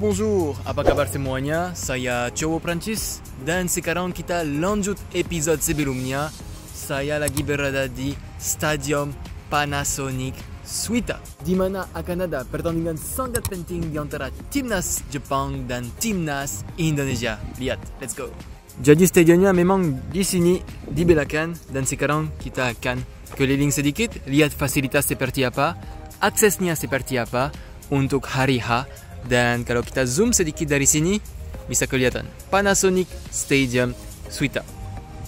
Bonjour, apa kabar semuanya? Saya Cowok Prancis dan sekarang kita lanjut episode sebelumnya. Saya lagi berada di Stadium Panasonic Suita, di mana akan ada pertandingan sangat penting di antara timnas Jepang dan timnas Indonesia. Lihat, let's go. Jadi stadionnya memang di sini di belakang dan sekarang kita akan keliling sedikit, lihat fasilitas seperti apa, aksesnya seperti apa untuk hari H. Dan kalau kita zoom sedikit dari sini, bisa kelihatan Panasonic Stadium Suita.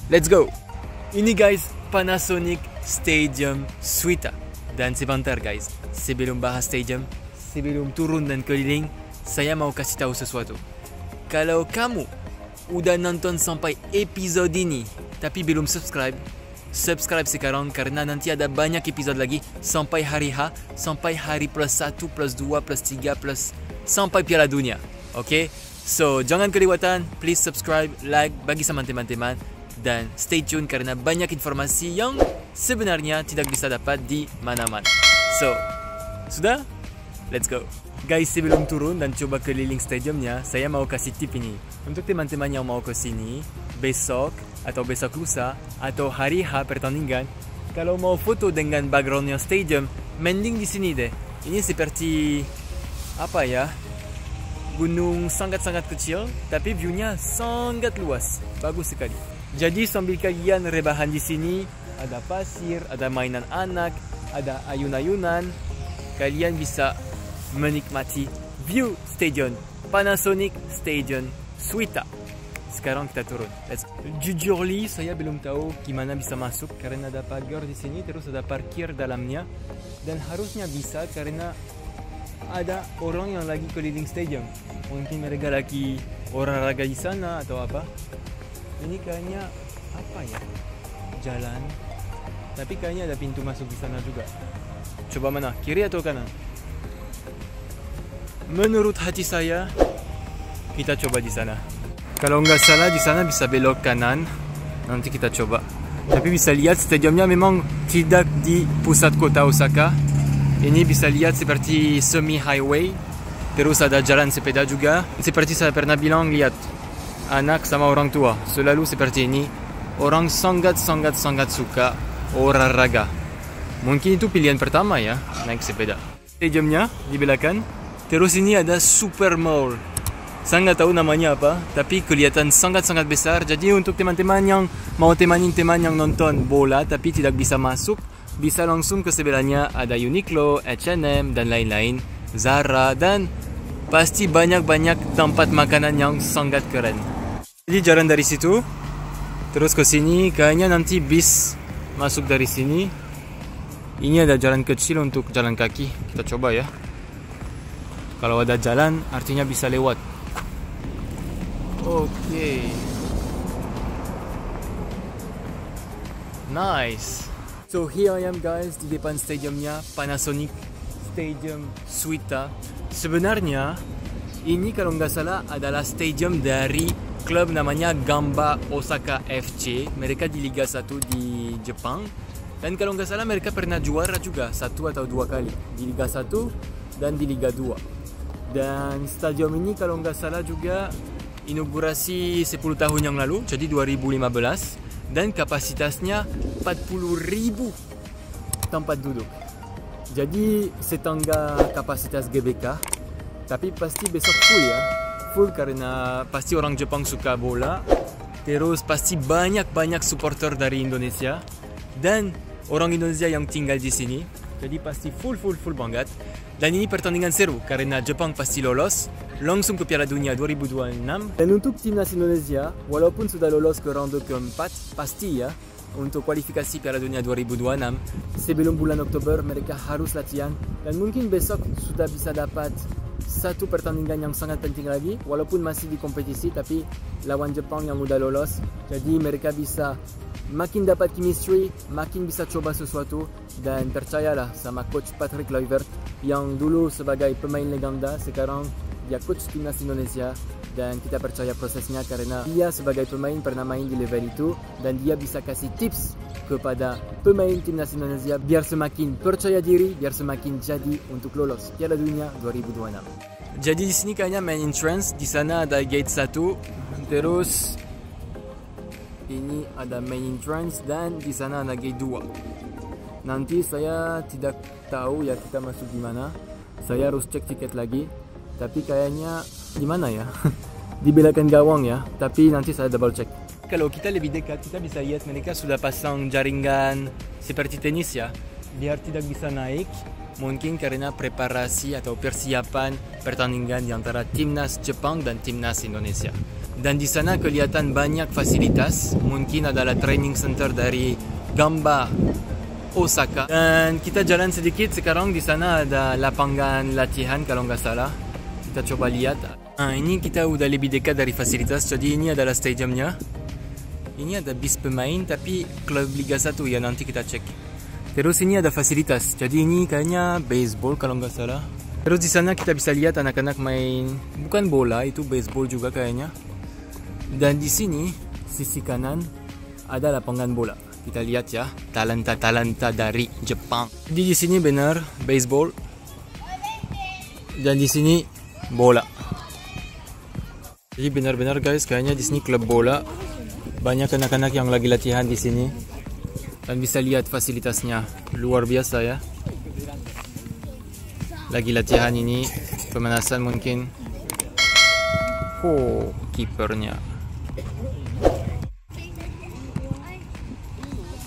Let's go! Ini guys, Panasonic Stadium Suita. Dan sebentar guys, sebelum bahas stadium, sebelum turun dan keliling, saya mau kasih tahu sesuatu. Kalau kamu udah nonton sampai episode ini, tapi belum subscribe sekarang karena nanti ada banyak episode lagi sampai hari H, sampai hari +1, +2, +3, sampai Piala Dunia. Okay? So, jangan kelewatan. Please subscribe, like, bagi sama teman-teman. Dan stay tune karena banyak informasi yang sebenarnya tidak bisa dapat di mana-mana. So, sudah? Let's go. Guys, sebelum turun dan coba keliling stadiumnya, saya mau kasih tip ini. Untuk teman-teman yang mau ke sini, besok atau besok lusa atau hari H pertandingan, kalau mau foto dengan backgroundnya stadium, mending di sini deh. Ini seperti apa ya, gunung sangat-sangat kecil tapi viewnya sangat luas, bagus sekali. Jadi sambil kalian rebahan di sini, ada pasir, ada mainan anak, ada ayun-ayunan, kalian bisa menikmati view stadion Panasonic Stadium Suita. Sekarang kita turun. Jujur li, saya belum tahu gimana bisa masuk karena ada pagar di sini, terus ada parkir dalamnya, dan harusnya bisa karena ada orang yang lagi keliling stadium. Mungkin mereka lagi olahraga di sana atau apa. Ini kayaknya apa ya? Jalan. Tapi kayaknya ada pintu masuk di sana juga. Coba mana? Kiri atau kanan? Menurut hati saya, kita coba di sana. Kalau nggak salah di sana bisa belok kanan. Nanti kita coba. Tapi bisa lihat stadiumnya memang tidak di pusat kota Osaka. Ini bisa lihat seperti semi highway. Terus ada jalan sepeda juga. Seperti saya pernah bilang, lihat anak sama orang tua selalu seperti ini. Orang sangat suka olahraga. Mungkin itu pilihan pertama ya, naik sepeda. Stadiumnya di belakang. Terus ini ada super mall. Saya nggak tahu namanya apa, tapi kelihatan sangat besar. Jadi untuk teman-teman yang mau temanin teman yang nonton bola tapi tidak bisa masuk, bisa langsung ke sebelahnya. Ada Uniqlo, H&M, dan lain-lain, Zara, dan pasti banyak tempat makanan yang sangat keren. Jadi jalan dari situ, terus ke sini, kayaknya nanti bis masuk dari sini. Ini ada jalan kecil untuk jalan kaki, kita coba ya. Kalau ada jalan, artinya bisa lewat. Oke. Nice. So here I am guys, di depan stadiumnya Panasonic Stadium Suita. Sebenarnya ini kalau nggak salah adalah stadium dari klub namanya Gamba Osaka FC. Mereka di Liga 1 di Jepang. Dan kalau nggak salah mereka pernah juara juga 1 atau 2 kali di Liga 1 dan di Liga 2. Dan stadium ini kalau nggak salah juga inaugurasi 10 tahun yang lalu, jadi 2015. Dan kapasitasnya 40.000 tempat duduk. Jadi setengah kapasitas GBK. Tapi pasti besok full ya. Full karena pasti orang Jepang suka bola. Terus pasti banyak supporter dari Indonesia. Dan orang Indonesia yang tinggal di sini. Jadi pasti full banget. Dan ini pertandingan seru karena Jepang pasti lolos langsung ke Piala Dunia 2026. Dan untuk timnas Indonesia, walaupun sudah lolos ke ronde keempat, pasti ya untuk kualifikasi Piala Dunia 2026, sebelum bulan Oktober mereka harus latihan. Dan mungkin besok sudah bisa dapat satu pertandingan yang sangat penting lagi, walaupun masih di kompetisi, tapi lawan Jepang yang udah lolos. Jadi mereka bisa makin dapat chemistry, makin bisa coba sesuatu. Dan percayalah sama coach Patrick Kluivert yang dulu sebagai pemain legenda, sekarang dia coach timnas Indonesia. Dan kita percaya prosesnya karena dia sebagai pemain pernah main di level itu. Dan dia bisa kasih tips kepada pemain timnas Indonesia biar semakin percaya diri, biar semakin jadi untuk lolos Piala Dunia 2026. Jadi di sini kayaknya main entrance, di sana ada gate 1. Terus ini ada main entrance dan di sana ada gate 2. Nanti saya tidak tahu ya kita masuk di mana. Saya harus cek tiket lagi. Tapi kayaknya di mana ya? Di belakang gawang ya. Tapi nanti saya double check. Kalau kita lebih dekat, kita bisa lihat mereka sudah pasang jaringan seperti tenis ya. Biar tidak bisa naik, mungkin karena preparasi atau persiapan pertandingan di antara timnas Jepang dan timnas Indonesia. Dan di sana kelihatan banyak fasilitas, mungkin adalah training center dari Gamba Osaka. Dan kita jalan sedikit sekarang, di sana ada lapangan latihan kalau nggak salah. Kita coba lihat. Nah, ini kita udah lebih dekat dari fasilitas, jadi ini adalah stadiumnya. Ini ada bis pemain tapi klub Liga 1 ya, nanti kita cek. Terus ini ada fasilitas, jadi ini kayaknya baseball kalau nggak salah. Terus di sana kita bisa lihat anak-anak main, bukan bola, itu baseball juga kayaknya. Dan di sini, sisi kanan, ada lapangan bola. Kita lihat ya, talenta-talenta dari Jepang. Jadi di sini benar baseball. Dan di sini bola. Jadi benar-benar guys, kayaknya di sini klub bola. Banyak anak-anak yang lagi latihan di sini. Dan bisa lihat fasilitasnya, luar biasa ya. Lagi latihan ini, pemanasan mungkin. Oh, kipernya.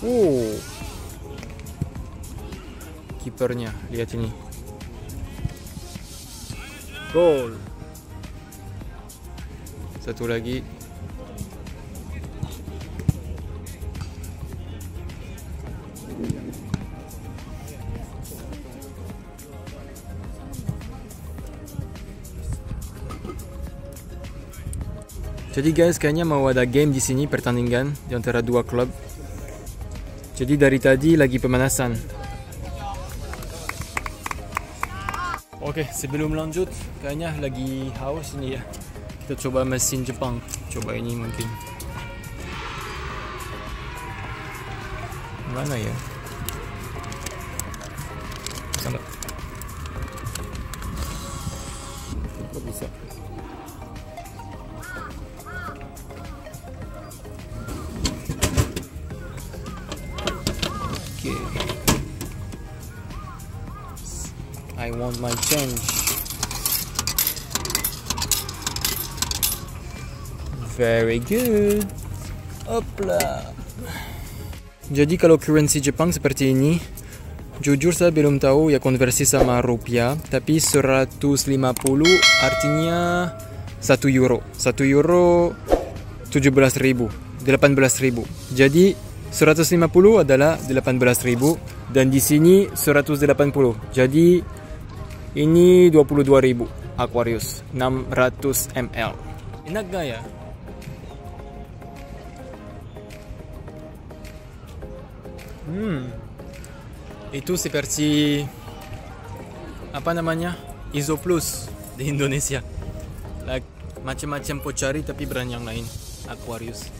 Oh, kipernya, lihat ini. Gol. Satu lagi. Jadi guys, kayaknya mau ada game di sini, pertandingan di antara dua klub. Jadi dari tadi lagi pemanasan. Oke, sebelum lanjut, kayaknya lagi haus ini ya. Kita coba mesin Jepang. Coba ini mungkin. Mana ya? Sana. Kok bisa? Okay. I want my change. Very good. Hopla. Jadi kalau currency Jepang seperti ini, jujur saya belum tahu ya konversi sama rupiah, tapi 150 artinya 1 euro. 1 euro 17.000, 18.000. Jadi 150 adalah 18.000 dan di sini 180. Jadi ini 22.000 Aquarius 600 ml. Enak gak ya? Itu seperti apa namanya? Iso Plus di Indonesia. Like macam-macam pocari tapi brand yang lain. Aquarius.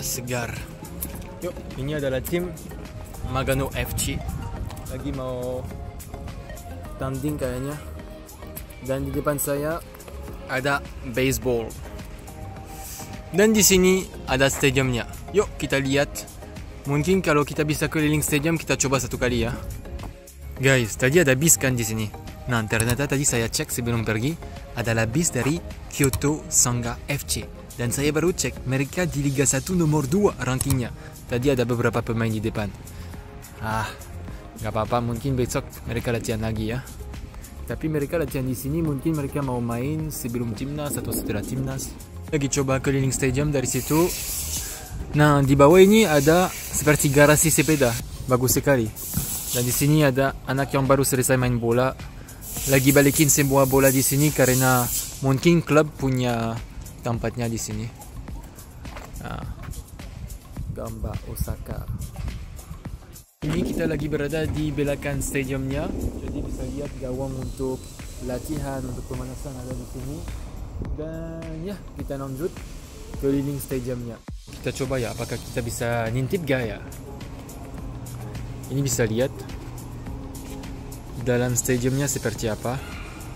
Segar. Yuk, ini adalah tim Nagano FC. Lagi mau tanding kayaknya. Dan di depan saya ada baseball. Dan di sini ada stadiumnya. Yuk, kita lihat. Mungkin kalau kita bisa keliling stadium, kita coba satu kali ya. Guys, tadi ada bis kan di sini. Nah, ternyata tadi saya cek sebelum pergi, adalah bis dari Kyoto Sanga FC. Dan saya baru cek, mereka di Liga 1 nomor 2 rankingnya. Tadi ada beberapa pemain di depan. Gak apa-apa, mungkin besok mereka latihan lagi ya. Tapi mereka latihan di sini, mungkin mereka mau main sebelum timnas atau setelah timnas. Lagi coba keliling stadium dari situ. Nah, di bawah ini ada seperti garasi sepeda. Bagus sekali. Dan di sini ada anak yang baru selesai main bola. Lagi balikin semua bola di sini karena mungkin klub punya tempatnya di sini. Nah, Gamba Osaka. Ini kita lagi berada di belakang stadiumnya, jadi bisa lihat gawang untuk latihan, untuk pemanasan ada di sini. Dan ya, kita lanjut keliling stadiumnya. Kita coba ya, apakah kita bisa ngintip gak ya? Ini bisa lihat dalam stadiumnya seperti apa.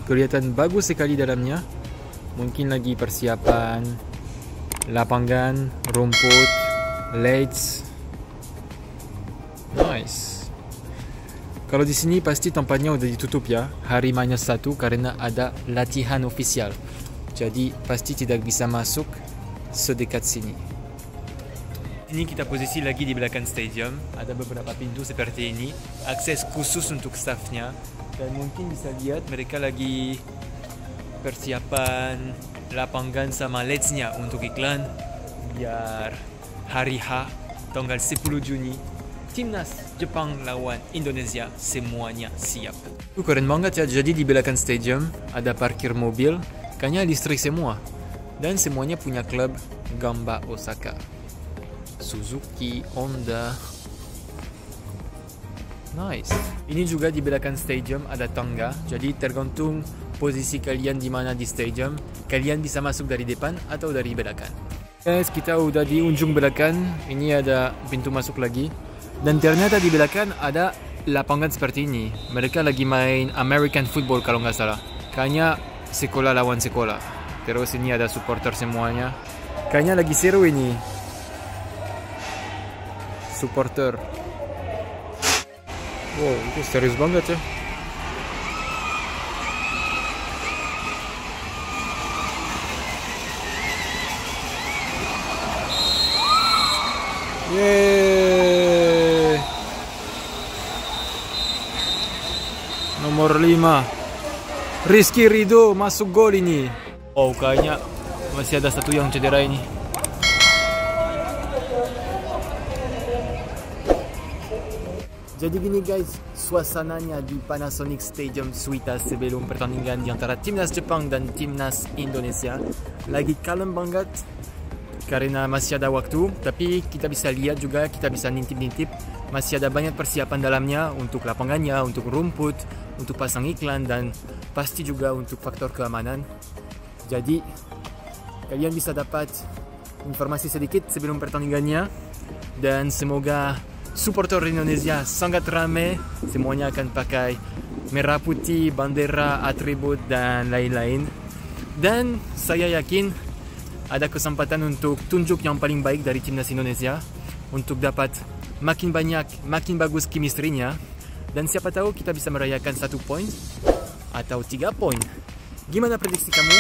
Kelihatan bagus sekali dalamnya. Mungkin lagi persiapan lapangan, rumput, lights. Nice. Kalau di sini pasti tempatnya udah ditutup ya, hari -1 karena ada latihan ofisial. Jadi pasti tidak bisa masuk sedekat sini. Ini kita posisi lagi di belakang stadium. Ada beberapa pintu seperti ini, akses khusus untuk staffnya. Dan mungkin bisa lihat mereka lagi persiapan lapangan sama lights-nya untuk iklan. Biar hari H, tanggal 10 Juni, Timnas Jepang lawan Indonesia semuanya siap. Keren banget ya, jadi di belakang stadium ada parkir mobil, kayaknya listrik semua. Dan semuanya punya klub Gamba Osaka. Suzuki, Honda. Nice. Ini juga di belakang stadium ada tangga, jadi tergantung posisi kalian di mana di stadium, kalian bisa masuk dari depan atau dari belakang. Guys, kita udah di ujung belakang. Ini ada pintu masuk lagi. Dan ternyata di belakang ada lapangan seperti ini. Mereka lagi main American football kalau nggak salah. Kayaknya sekolah lawan sekolah. Terus ini ada supporter semuanya. Kayaknya lagi seru ini. Supporter. Wow, itu serius banget ya. Yeay. Nomor 5 Rizky Ridho masuk gol ini. Oh, kayaknya masih ada satu yang cedera ini. Jadi gini guys, suasananya di Panasonic Stadium Suita sebelum pertandingan di antara Timnas Jepang dan Timnas Indonesia. Lagi kalem banget karena masih ada waktu, tapi kita bisa lihat juga, kita bisa nintip-nintip. Masih ada banyak persiapan dalamnya untuk lapangannya, untuk rumput, untuk pasang iklan, dan pasti juga untuk faktor keamanan. Jadi kalian bisa dapat informasi sedikit sebelum pertandingannya. Dan semoga supporter Indonesia sangat ramai. Semuanya akan pakai merah putih, bandera, atribut, dan lain-lain. Dan saya yakin ada kesempatan untuk tunjuk yang paling baik dari Timnas Indonesia untuk dapat makin banyak, makin bagus chemistry-nya. Dan siapa tahu kita bisa merayakan 1 poin atau 3 poin. Gimana prediksi kamu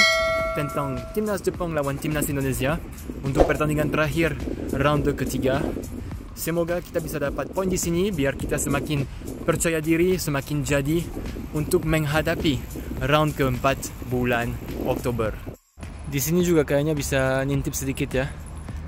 tentang Timnas Jepang lawan Timnas Indonesia untuk pertandingan terakhir round ketiga? Semoga kita bisa dapat poin di sini biar kita semakin percaya diri, semakin jadi untuk menghadapi round keempat bulan Oktober. Di sini juga kayaknya bisa ngintip sedikit ya.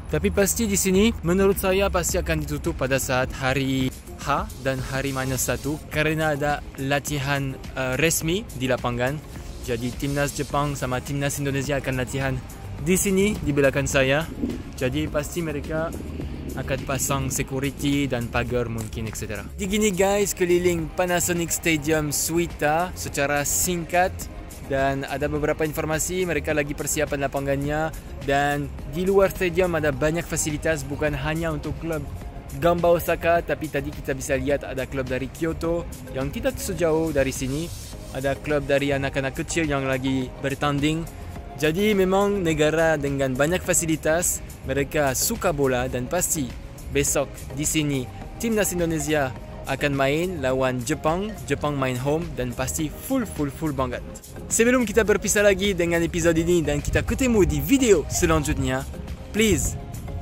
Tapi pasti di sini menurut saya pasti akan ditutup pada saat hari H dan hari -1 karena ada latihan resmi di lapangan. Jadi Timnas Jepang sama Timnas Indonesia akan latihan di sini di belakang saya. Jadi pasti mereka akan pasang security dan pagar mungkin etc. Jadi gini guys, keliling Panasonic Stadium Suita secara singkat. Dan ada beberapa informasi, mereka lagi persiapan lapangannya. Dan di luar stadium ada banyak fasilitas, bukan hanya untuk klub Gamba Osaka, tapi tadi kita bisa lihat ada klub dari Kyoto yang tidak sejauh dari sini. Ada klub dari anak-anak kecil yang lagi bertanding. Jadi memang negara dengan banyak fasilitas, mereka suka bola. Dan pasti besok di sini Timnas Indonesia akan main lawan Jepang. Jepang main home dan pasti full banget. Sebelum kita berpisah lagi dengan episode ini dan kita ketemu di video selanjutnya, please,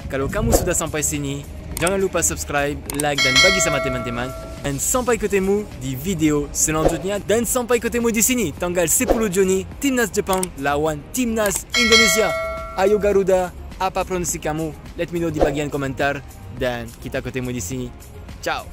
kalau kamu sudah sampai sini, jangan lupa subscribe, like, dan bagi sama teman-teman. Dan sampai ketemu di video selanjutnya. Dan sampai ketemu di sini tanggal 10 Juni, Timnas Jepang lawan Timnas Indonesia. Ayo Garuda, apa pronosi kamu? Let me know di bagian komentar. Dan kita ketemu di sini. Ciao.